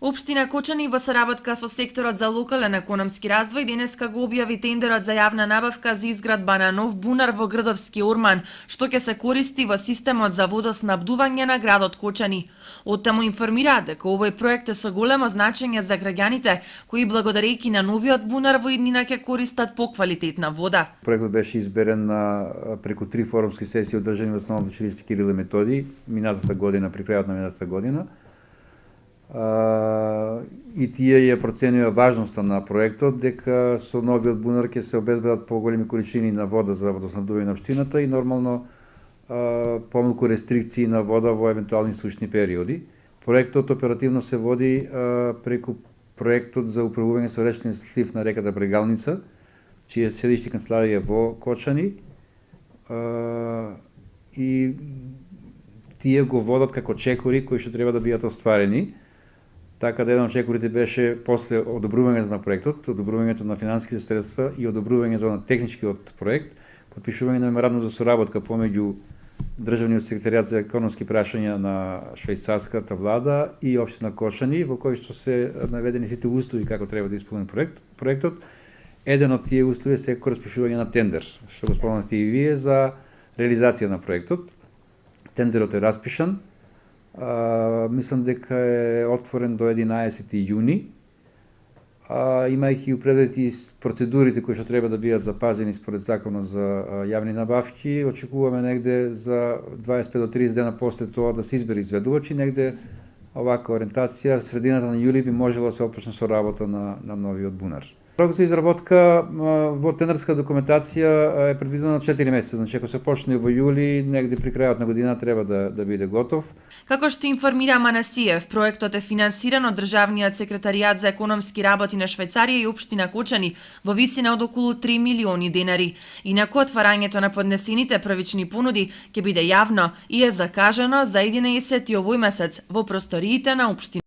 Општина Кочани во соработка со секторот за локален економски развој денеска го објави тендерот за јавна набавка за изградба на нов бунар во Грдовски Орман, што ќе се користи во системот за водоснабдување на градот Кочани. Од таму информираат дека овој проект е со големо значење за граѓаните кои благодарејќи на новиот бунар во иднина ќе користат поквалитетна вода. Проектот беше изберен преку 3 форумски сесии одржани во Основното училиште Кирил и Методиј минатата година, при крајот на минатата година. И тие ја проценија важноста на проектот, дека со новиот бунар ќе се обезбедат поголеми количини на вода за водоснабдување на општината и нормално помалку рестрикции на вода во евентуални сушни периоди. Проектот оперативно се води преку проектот за управување со речен слив на реката Брегалница, чие седиште канцеларија во Кочани, и тие го водат како чекори кои што треба да бидат остварени. Така да еден од чекорите беше после одобрувањето на проектот, одобрувањето на финансиските средства и одобрувањето на техничкиот проект, потпишување на меморандум за соработка помеѓу Државниот секретаријат за економски прашања на швајцарската влада и општина Кочани, во кој што се наведени сите услови како треба да исполни проектот. Еден од тие услови е секако распишување на тендер, што го спомнавте и вие, за реализација на проектот. Тендерот е распишан. Мислам дека е отворен до 11 јуни, имајќи предвидети процедурите кои што треба да бидат запазени според законот за јавни набавки. Очекуваме негде за 25 до 30 дена после тоа да се избере изведувач и негде овака ориентација средината на јули би можело да се опочне со работа на новиот бунар. Рокот за изработка во тендерска документација е предвидено на 4 месеца, значи ако се почне во јули, негде при крајот на година треба да биде готов. Како што информира Манасиев, проектот е финансиран од Државниот секретаријат за економски работи на Швајцарија и општина Кочани во висина од околу 3 милиони денари. Инаку отварањето на поднесените првични понуди ќе биде јавно и е закажано за 11 овој месец во просториите на општина.